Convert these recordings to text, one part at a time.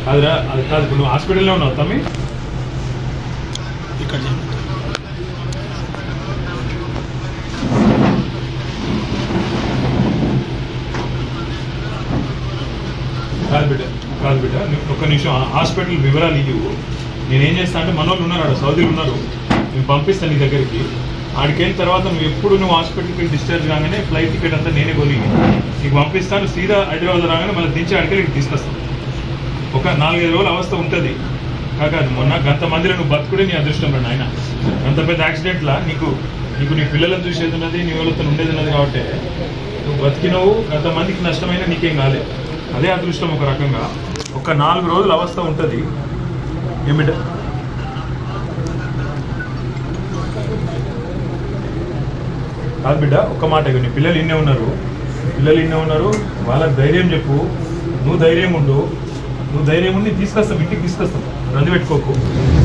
అదిరా అది కాదు. ఇప్పుడు నువ్వు హాస్పిటల్లో ఉన్నావు తమ్మి. ఇక్కడ కాదు బిడ్డ ఒక్క నిమిషం హాస్పిటల్ వివరాలు ఇవ్వు. నేనేం చేస్తా అంటే మనోళ్ళు ఉన్నారు, సౌదీలు ఉన్నారు, నేను పంపిస్తాను నీ దగ్గరికి. ఆడికి వెళ్ళిన తర్వాత నువ్వు హాస్పిటల్కి డిశ్చార్జ్ కాగానే ఫ్లైట్ టికెట్ అంతా నేనే కొని నీకు పంపిస్తాను. సీదా హైదరాబాద్ రాగానే మళ్ళీ దించి ఆడికి తీసుకొస్తాను. ఒక 4-5 రోజుల అవస్థ ఉంటుంది కాదు. మొన్న గంతమందిలో నువ్వు బతుకుడే నీ అదృష్టం రండి. ఆయన అంత పెద్ద యాక్సిడెంట్లా నీకు నీ పిల్లలను చూసేది ఉన్నది, నీ వాళ్ళతో ఉండేది ఉన్నది కాబట్టి నువ్వు బతికినవు. గంతమందికి నష్టమైన నీకేం కాలేదు. అదే అదృష్టం ఒక రకంగా. ఒక 4 రోజుల అవస్థ ఉంటుంది. ఏమిట కాదు బిడ్డ, ఒక్క మాట. నీ పిల్లలు ఇన్నే ఉన్నారు, వాళ్ళకి ధైర్యం చెప్పు. నువ్వు ధైర్యం ఉండు, తీసుకొస్తాం, ఇంటికి తీసుకొస్తాం. రంది పెట్టుకోకు,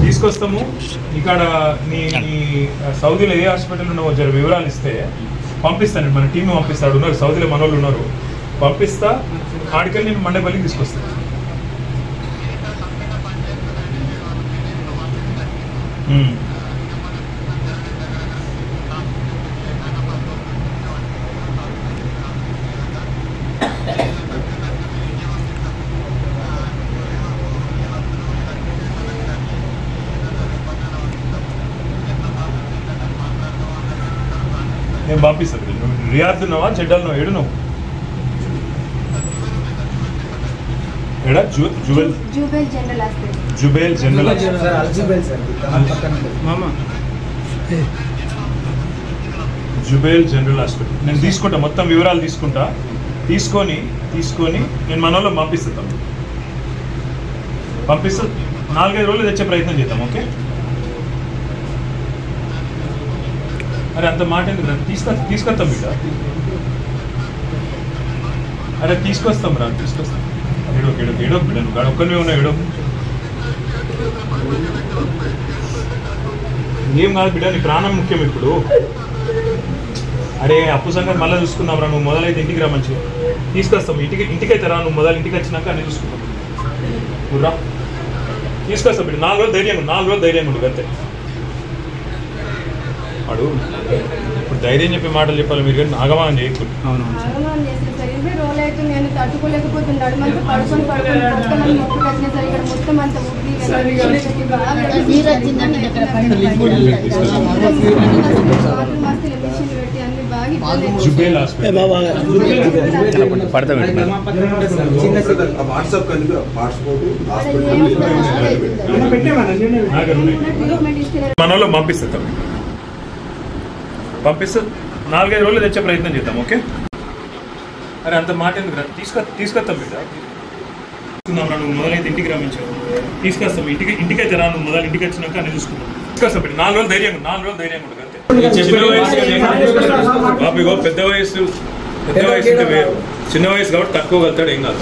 తీసుకొస్తాము. ఇక్కడ నీ సౌదీలో ఏ హాస్పిటల్ ఉన్నావో జర వివరాలు ఇస్తే పంపిస్తాను. మన టీం పంపిస్తాడు, ఉన్నారు సౌదీలో మనోళ్ళు ఉన్నారు, పంపిస్తా. ఆడికెళ్ళి నేను మండేపల్లికి తీసుకొస్తాను. నేను పంపిస్తాను. రియాద్ ఉన్నావా, చెడ్డల్ నువ్వు ఏడు? నువ్వు ఎడా? జుబేల్ జనరల్ హాస్పిటల్. నేను తీసుకుంటా, మొత్తం వివరాలు తీసుకుంటా. తీసుకొని నేను మన వాళ్ళకి పంపిస్తాను. 4-5 రోజులు తెచ్చే ప్రయత్నం చేద్దాం. ఓకే? అరే అంత మాట ఎందుకు? తీసుకొస్తాం బిడ్డ. అరే తీసుకొస్తాం ఏడో బిడ్డ. నువ్వు ఒక్కనే ఉన్నా ఏడో. ఏం కాదు బిడ్డ, నీ ప్రాణం ముఖ్యం ఇప్పుడు. అరే అప్పు సంగతి మళ్ళీ చూసుకుందాం రా. నువ్వు మొదలైతే ఇంటికి రా, మంచిగా తీసుకొస్తాం. ఇంటికైతే రా. నువ్వు ఇంటికి వచ్చినాక అన్నీ చూసుకుంటాం. నువ్వు రా, తీసుకొస్తాం బిడ్డ. 4 రోజులు ధైర్యం ఉండు అంతే. వాడు ఇప్పుడు ధైర్యం చెప్పే మాటలు చెప్పాలి మీరు, కానీ ఆగమానం చేయకూడదు. జుబేల్ హాస్పిటల్ మనలో పంపిస్తాం. 4-5 రోజులు తెచ్చే ప్రయత్నం చేద్దాం. ఓకే? అరే అంత మాట ఎందుకు? తీసుకొస్తాం బిడ్డ. నువ్వు మొదలైతే ఇంటికి రా, మంచిగా తీసుకొస్తాం. ఇంటికైతే రా. నువ్వు ఇంటికి వచ్చినాక అన్నీ చూసుకుంటాం. తీసుకొస్తాం బిడ్డ. 4 రోజులు ధైర్యం ఉంటుంది అంతే. బాబు పెద్ద వయసు వేరు. చిన్న వయసు కాబట్టి తక్కువ కలుతాడు, ఏం కాదు.